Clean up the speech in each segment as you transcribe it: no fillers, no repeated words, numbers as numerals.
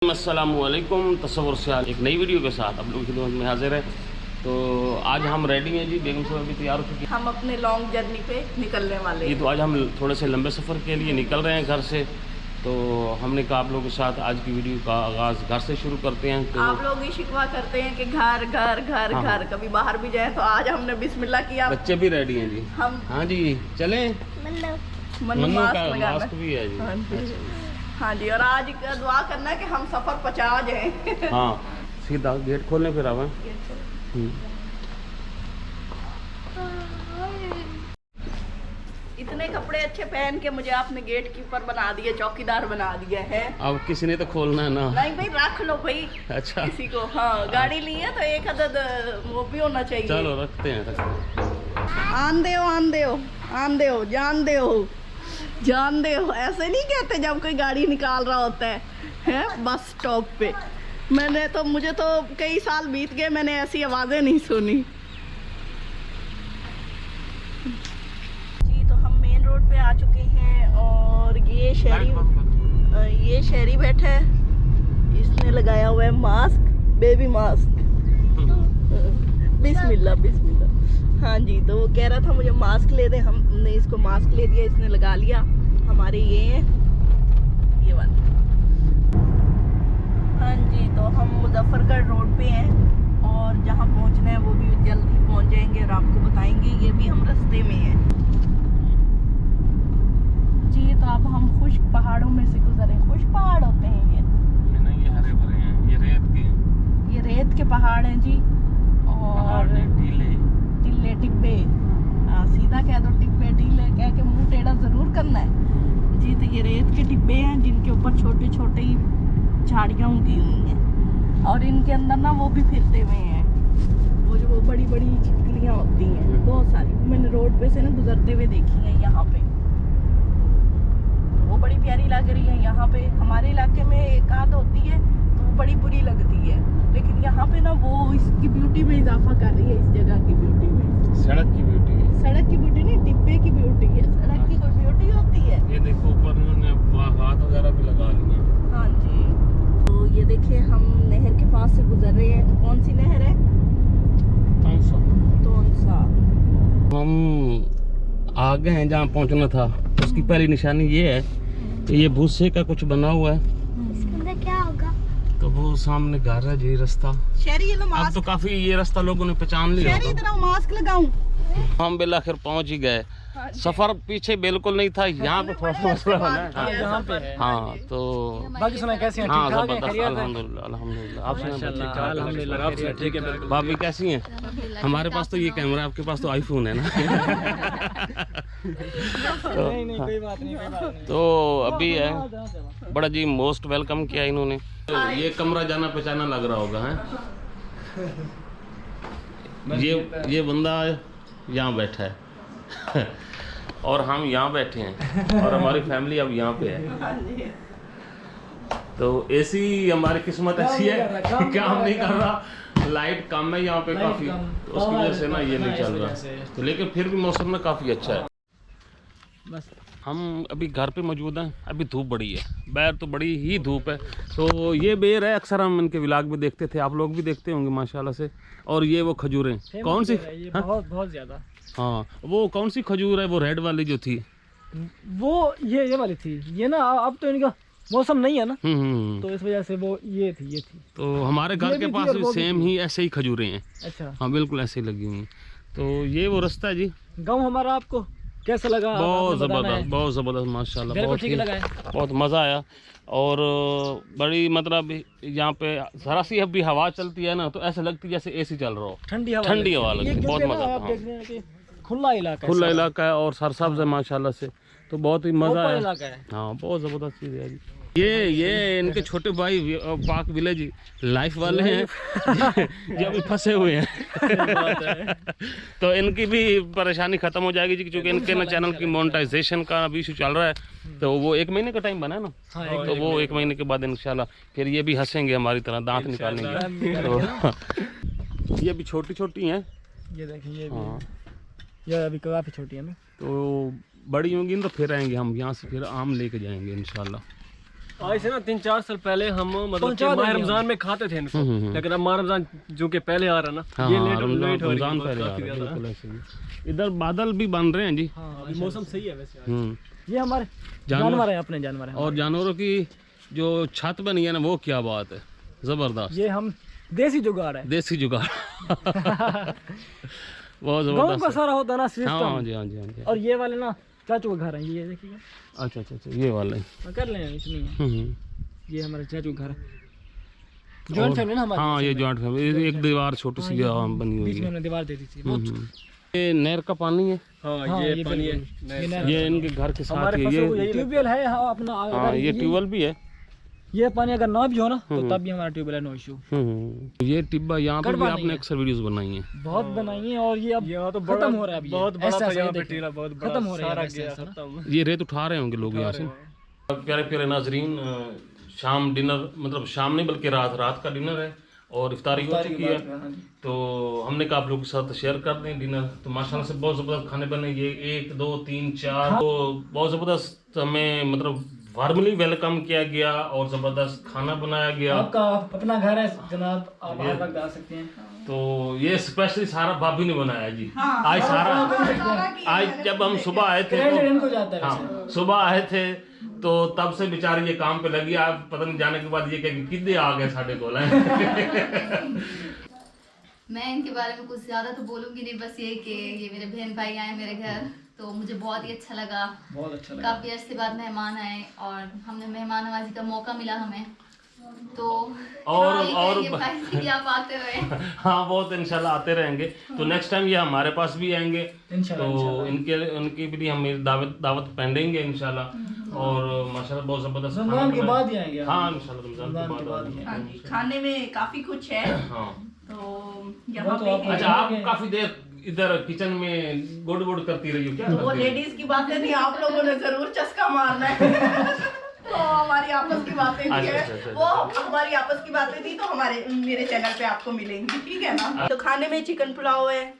अस्सलामुअलैकुम। तस्वुर से एक नई वीडियो के साथ आप लोगों की खिदमत में हाजिर है। तो आज हम रेडी हैं जी, बेगम साहब भी तैयार हो चुकी हैं। हम अपने लॉन्ग जर्नी पे निकलने वाले हैं। तो आज हम थोड़े से लंबे सफ़र के लिए निकल रहे हैं घर से। तो हमने कहा आप लोगों के साथ आज की वीडियो का आगाज़ घर से शुरू करते हैं। तो आप लोग ही शिकवा करते हैं कि घर घर घर हाँ। घर, कभी बाहर भी जाए। तो आज हमने बिस्मिल्लाह किया। बच्चे भी रेडी हैं जी। हम हाँ जी चलें। मन्नू मास्क का लगाना। मास्क भी है जी। हाँ जी, और आज का दुआ करना है कि हम सफ़र पचा जाए। हाँ सीधा गेट खोलने फिर आवे। इतने कपड़े अच्छे पहन के मुझे आपने गेट कीपर बना दिए, चौकीदार बना दिया है। अब किसी ने तो खोलना है ना। नहीं भाई, रख लो भाई। अच्छा किसी को हाँ गाड़ी ली है तो एक अदद वो भी होना चाहिए। चलो रखते हैं। आन दे हो जान दे हो जान दे हो, ऐसे नहीं कहते जब कोई गाड़ी निकाल रहा होता है बस स्टॉप पे। मुझे तो कई साल बीत गए, मैंने ऐसी आवाज़ें नहीं सुनी जी। तो हम मेन रोड पे आ चुके हैं और ये शहरी बैठा है, इसने लगाया हुआ है मास्क, बेबी मास्क। बिस्मिल्लाह बिस्मिल्लाह। हाँ जी, तो वो कह रहा था मुझे मास्क ले दे, हमने इसको मास्क ले दिया, इसने लगा लिया। हमारे ये वाले। हाँ जी, तो हम मुजफ्फरगढ़ रोड पे हैं और जहाँ पहुँचना है वो भी जल्द ही पहुँच जाएंगे और आपको बताएंगे। ये भी हम रास्ते में हैं जी। तो अब हम खुश्क पहाड़ों में से गुजरे। खुश्क पहाड़ होते हैं ये नहीं, ये हरे भरे हैं, ये रेत के पहाड़ हैं जी। और टिल्ले टिब्बे, सीधा कह दो टिब्बे टिल्ले कह के मुंह टेढ़ा जरूर करना है जी। तो ये रेत के टिब्बे हैं जिनके ऊपर छोटे छोटे झाड़ियाँ उगी हुई हैं और इनके अंदर ना वो भी फिरते हुए हैं, वो बड़ी बड़ी छिपकलियाँ होती हैं बहुत सारी। मैंने रोड पे से ना गुजरते हुए देखी हैं यहाँ पे, वो बड़ी प्यारी लग रही है। यहाँ पे हमारे इलाके में एक आध होती है तो वो बड़ी बुरी लगती है, लेकिन यहाँ पे ना वो इसकी ब्यूटी में इजाफा कर रही है, इस जगह की ब्यूटी में। सड़क की ब्यूटी नहीं, टिब्बे की ब्यूटी है। सड़क की कोई ब्यूटी होती है? ये देखो ऊपर उन्होंने बागात वगैरह भी लगा ली हैं। हाँ जी, तो ये देखिए हम नहर के पास से गुजर रहे हैं। कौन सी नहर है? तोनसा। हम आगे हैं जहाँ पहुँचना था, उसकी पहली निशानी ये है कि ये भूसे का कुछ बना हुआ है। क्या होगा? तो वो सामने घर है जी, रास्ता। शहरी अब तो काफी ये रास्ता लोगों ने पहचान लिया। मास्क लगाऊं। हम बिल आखिर पहुंच ही गए। सफर पीछे बिल्कुल नहीं था, यहाँ पे थोड़ा सा मसला बना है। यहाँ पे हाँ तो बाकी सुना कैसी हैं? हाँ ठीक ठाक हैं? जबरदस्त, खैरियत है? अल्हम्दुलिल्लाह अल्हम्दुलिल्लाह। आप सुनाएं? अल्हम्दुलिल्लाह आप सुनाएं? ठीक है बिल्कुल। भाभी कैसी हैं? हमारे पास तो ये कैमरा, आपके पास तो आईफोन है ना। नहीं कोई बात नहीं। तो अभी है बड़ा जी मोस्ट वेलकम किया इन्होंने। तो ये कमरा जाना पहचाना लग रहा होगा है। ये बंदा यहाँ बैठा है और हम यहाँ बैठे हैं और हमारी फैमिली अब यहाँ पे है। तो ऐसी हमारी किस्मत ऐसी है कि काम नहीं कर रहा, लाइट कम है यहाँ पे काफ़ी, तो उसकी वजह से ना ये नहीं चल रहा। तो लेकिन फिर भी मौसम में काफ़ी अच्छा है। बस हम अभी घर पे मौजूद हैं। अभी धूप बड़ी है, बाहर तो बड़ी ही धूप है। तो ये बेर है, अक्सर हम इनके व्लॉग में देखते थे, आप लोग भी देखते होंगे माशाल्लाह से। और ये वो खजूरें कौन सी? हाँ? बहुत ज्यादा। हाँ वो कौन सी खजूर है? वो रेड वाली जो थी वो ये वाली थी। ये ना अब तो इनका मौसम नहीं है ना, तो इस वजह से वो ये थी। तो हमारे घर के पास भी सेम ही ऐसे ही खजूरें हैं। अच्छा हाँ बिल्कुल ऐसे ही लगी हुई। तो ये वो रास्ता है जी। गाँव हमारा आपको कैसा लगा? बहुत ज़बरदस्त माशाल्लाह, बहुत मज़ा आया। और बड़ी मतलब यहाँ पे जरा सी अभी हवा चलती है ना तो ऐसा लगती है जैसे एसी चल रहा हो, ठंडी हवा लगती है, बहुत मज़ा आता है। खुला इलाका है और सरसब्ज है माशाल्लाह से, तो बहुत ही मज़ा है। हाँ बहुत ज़बरदस्त चीज़ है जी। ये इनके छोटे भाई पाक विलेज लाइफ वाले हैं जो अभी फंसे हुए हैं। तो इनकी भी परेशानी ख़त्म हो जाएगी जी, क्योंकि इनके ना चैनल की मोनेटाइजेशन का अभी इशू चल रहा है। तो वो 1 महीने का टाइम बना है ना। तो वो 1 महीने के बाद इंशाल्लाह फिर ये भी हंसेंगे हमारी तरह, दांत निकालेंगे। तो ये भी छोटी हैं। ये देखें ये अभी काफ़ी छोटी है ना। तो बड़ी होंगी तो फिर आएंगे हम यहाँ से, फिर आम लेके जाएंगे इंशाल्लाह। आज से ना 3-4 साल पहले हम मतलब पहुंचा कि माह देंगे रमजान में खाते थे इनको, लेकिन अब माह रमजान जो कि पहले आ रहा ना, हाँ, ये हाँ, लेट हो रमजान रही पहले आ काफी रहा है, ज्यादा। बिल्कुल ऐसे ही। इधर बादल भी बन रहे हैं जी। हाँ, अभी मौसम सही है वैसे आज। ये हमारे जानवर- जानवर है, अपने जानवर है। और जानवरों की जो छत बनी है ना, वो क्या बात है, जबरदस्त, ये हम देसी जुगाड़ है। देसी जुगाड़। बहुत गाँव का जबरदस्त। सारा होता है ना हाँ सिस्टम। जी, हाँ जी, हाँ जी। और ये वाले ना चाचू का घर है, ये देखिए। अच्छा अच्छा अच्छा, ये वाला है। कर लें इसमें, हम्म। ये हमारे चाचू का घर है। जॉइंट फैमिली ना हमारी। हाँ, ये जॉइंट फैमिली, एक दीवार छोटी सी बनी हुई बीच में है। हमने दीवार दे दी थी। बहुत ये नहर का पानी है, हाँ, हाँ, ये ये पानी है। बिल्कुल। ये इनके घर के साथ हमारे ही है। फसल को ये यही ट्यूबवेल है। हाँ, अपना हाँ, अगर ये ट्यूबवेल भी है। ये पानी अगर ना भी हो ना तो तब भी हमारा ट्यूबवेल है, नो इशू। ये टिब्बा यहाँ पर भी गड़बड़ नहीं आपने है। अक्सर वीडियोस बनाई हैं। बहुत बनाई है और ये अब यहाँ तो खत्म हो रहा है। अभी बहुत बड़ा ऐसा था है, यहाँ पे देखिए। टीला, बहुत बड़ा खत्म हो रहा है सारा ऐसा- गया ऐसा ना। खत्म। ये रेत उठा रहे होंगे लोग यहाँ से। प्यारे प्यारे नाजरीन, शाम डिनर, मतलब शाम नहीं बल्कि रात का डिनर है और इफ्तारी हो चुकी है। तो हमने कहा आप लोगों के साथ शेयर कर दें डिनर। तो माशाल्लाह से बहुत ज़बरदस्त खाने बने। ये 1 2 3 4, तो बहुत ज़बरदस्त हमें मतलब वार्मली वेलकम किया गया और ज़बरदस्त खाना बनाया गया। आपका अपना घर है जनाब, आप हर वक्त आ सकते हैं। तो ये स्पेशली सारा भाभी ने बनाया जी। आज सारा, आज जब हम सुबह आए थे क्रेडिट तो, इनको जाता है वैसे। हाँ, सुबह आए थे तो तब से बेचारी ये काम पे लगी। आप पता नहीं जाने के बाद ये कहेगी कितने आ गए साढ़े को। मैं इनके बारे में कुछ ज्यादा तो बोलूंगी नहीं, बस ये कि ये मेरे बहन भाई आए मेरे घर, तो मुझे बहुत ही अच्छा लगा। बहुत अच्छा लगा। काफी अरसे बाद मेहमान आए और हमने मेहमान नवाजी का मौका मिला हमें। तो और ये भाई जी आप आते रहे। हाँ, बहुत इंशाल्लाह आते रहेंगे। तो नेक्स्ट टाइम ये हमारे पास भी आएंगे इंशाल्लाह, तो उनकी भी हम दावत पहनेंगे इंशाल्लाह। और माशाल्लाह बहुत जबरदस्त खाना रमजान के बनाया। बाद ही आएंगे। हाँ, इंशाल्लाह रमजान रमजान के के बाद बाद ही आएंगे। हाँ जी, खाने में काफी कुछ है। हाँ, तो यहाँ वो तो पे आप- है। अच्छा, आप काफी देर इधर किचन में गुड़ गुड़ करती रही हो, क्या तो वो करती रही? लेडीज की बातें थी, आप लोगों ने जरूर चस्का मारना है। तो हमारी आपस की बातें भी अच्छा, है, अच्छा, अच्छा। वो हमारी आपस की बातें थी, तो हमारे मेरे चैनल पे आपको मिलेंगी, ठीक है ना। तो खाने में चिकन पुलाव है और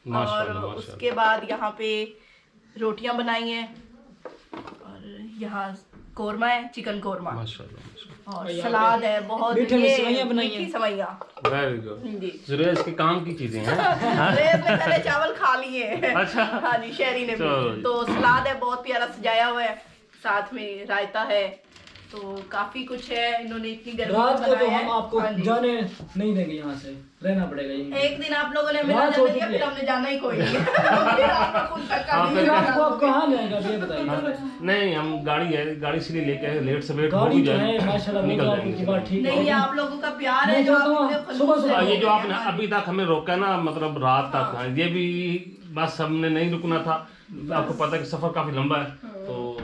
माशाल्लाह, उसके बाद यहाँ पे रोटियां बनाई हैं और यहाँ कोरमा है, चिकन कोरमा माशाल्लाह, माशाल्लाह। और सलाद है। बहुत मीठे में ये सेवइयां बनाई हैं। मीठी सेवइयां। Very good. जी, सुरेश के काम की चीजें हैं। रेत में पहले चावल खा लिए। अच्छा। हाँ जी, शहरी ने चलो भी। जी। तो सलाद है, बहुत प्यारा सजाया हुआ है, साथ में रायता है, तो काफी कुछ है। इन्होंने इतनी गर्मी में रात को तो बनाया है। हम आपको हाँ जी। जाने नहीं देंगे, यहाँ से रहना पड़ेगा यहीं। एक दिन आप लोगों ने मेरा रात जाने हो दिया, चुकी फिर है। हमने जाना ही कोई नहीं। फिर आपका खुद तक का हाँ, नहीं फिर जाना। आपको आप कहाँ जाएगा ये बताइए। नहीं, हम गाड़ी है, गाड़ी से लेके आए, लेट से वेट हो गाड़ी भी जो जाए, है माशाल्लाह वो निकल तो जाएंगे। आपकी बात ठीक नहीं, ये है। आप लोगों का प्यार है मैं जो चाहता हूँ आप इतने सुबह खुलूस से सुबह ये जो लोग हैं। आपने अभी तक हमें रोका ना, मतलब रात तक, हाँ, ये भी बस हमने नहीं रुकना था। आपको पता है कि सफर काफी लंबा है। तो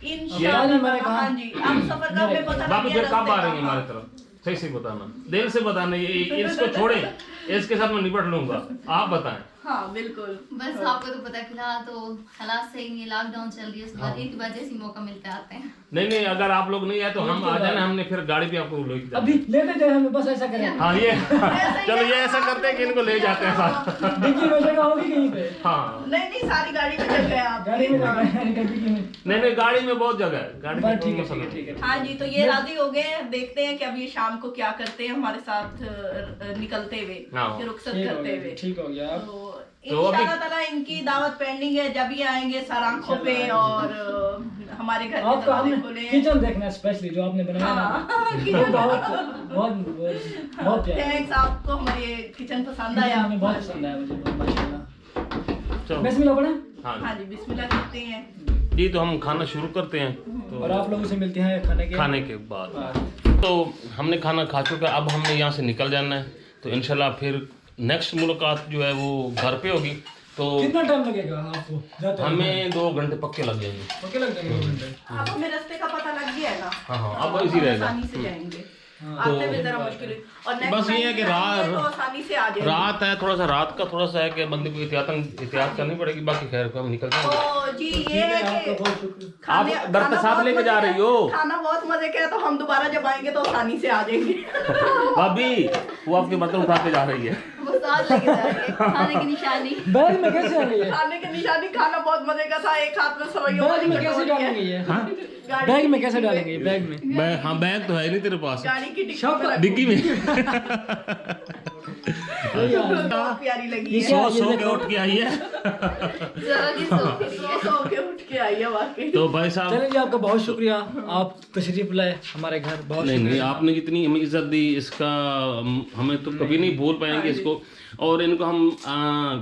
इंशाल्लाह मैंने कहा- हाँ जी, आप सफर का हमें पता बाकी लग फिर गया कब आ रास्ते रही है का। हमारी तरफ? सही से बताना, देर से बताना। ये इसको छोड़े, इसके साथ मैं निपट लूंगा, आप बताएं। हाँ बिल्कुल। बस आपको तो पता है, फिलहाल तो हालात सही नहीं है, लॉकडाउन चल रही है, उसके बाद एक वजह से मौका मिलता आते हैं। नहीं, अगर आप लोग नहीं आए तो हम आ जाना, हमने फिर गाड़ी भी आपको लेके जाना। अभी लेते जाए हमें, बस ऐसा करें। हाँ, ये चलो, ये ऐसा करते हैं कि इनको ले जाते हैं साथ। डिग्गी में जगह होगी कहीं पे? हाँ, नहीं, सारी गाड़ी में जगह है आप। गाड़ी में जगह है, डिग्गी में। नहीं, गाड़ी में बहुत जगह है, गाड़ी में बस ठीक है, कोई ठीक है, मसला ठीक है। हाँ जी, तो ये राजी हो गए हैं। देखते हैं कि अब ये शाम को क्या करते हैं हमारे साथ निकलते हुए, हाँ। फिर रुखसत ठीक हो करते गया, हुए। ठीक हो गया। अब तो तो अभी- इंशाल्लाह ताला इनकी दावत पेंडिंग है, जब ही आएंगे सर आंखों पे। और हमारे घर के आपका हमने दरवाजे खोले हैं। किचन देखना है स्पेशली, जो आपने बनाया ना, हाँ, वो किचन बहुत प्यारा है। थैंक्स, आपको हमारे किचन पसंद आया। किचन हमें बहुत पसंद आया, मुझे बहुत, माशाल्लाह। चलो। बिस्मिल्लाह पढ़ें। हाँ हाँ जी, बिस्मिल्लाह करते हैं। जी, तो हम खाना शुरू करते हैं। तो और आप लोगों से मिलते हैं खाने के बाद बाद। तो हमने खाना खा चुका है, अब हमने यहाँ से निकल जाना है। तो इंशाल्लाह फिर नेक्स्ट मुलाकात जो है वो घर पे होगी। तो कितना टाइम लगेगा आपको जाते हुए? हमें 2 घंटे पक्के लग जाएंगे। पक्के लग जाएंगे 2 घंटे। अब हमें रास्ते का पता लग गया है ना। हाँ, अब इजी रहेगा। आसानी से जाएंगे। हाँ। आते में जरा मुश्किल है। और next बस ये है time कि जाएंगे तो आसानी से आ जाएंगे। रात है, थोड़ा सा रात का थोड़ा सा है कि बंदे को एहतियात करनी पड़ेगी। बाकी खैर को हम निकल जाएंगे। तो जी ये है आपका कि बहुत शुक्रिया। खाने- आप दर पे खाना साथ बहुत लेके जा मजे रही हो। का- खाना बहुत मजे का है, तो हम दोबारा जब आएंगे तो आसानी से आ जाएंगे। भाभी, वो आपके बर्तन उठा के जा रही है। बस साथ लेके जाएंगे खाने की निशानी। बैग में कैसे आ गई है? खाने की निशानी, खाना बहुत मजे का था। एक हाथ में सवैयों बैग वाली में कैसे कटोरी डालेंगे है। ये? हाँ बैग में कैसे डालेंगे ये? बैग में बैग, हाँ बैग तो है नहीं तेरे पास, गाड़ी की डिक्की शौक- में रखो। डिक्की में। बहुत प्यारी लगी ये है। क्या- सो के उठ के आई है। जरा की सो के लिए। सो के उठ के आई है वाकई। तो भाई साहब, चलिए जी, आपका बहुत शुक्रिया, आप तशरीफ लाए हमारे घर, बहुत नहीं शुक्रिया। नहीं, आपने जितनी हमें इज्जत दी इसका हमें तो कभी नहीं भूल पाएंगे इसको। और इनको हम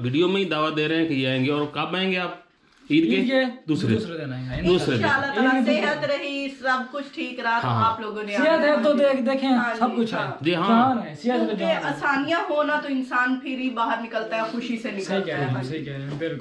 वीडियो में ही दावा दे रहे हैं कि ये आएंगे। और कब आएंगे आप? ईद ईद के के दूसरे दिन आएंगे। दूसरे दिन। इंशाल्लाह ताला सेहत रही, सब कुछ ठीक रहा तो हाँ। आप लोगों ने सेहत है तो देखें हाँ सब जी, कुछ है। हाँ। जी हाँ। जहान है, सेहत में क्योंकि जहान है। आसानियां होना तो इंसान फिर ही बाहर निकलता है, खुशी से सही निकलता कह रहे हैं, है। सही कह रहे हैं, बिल्कुल।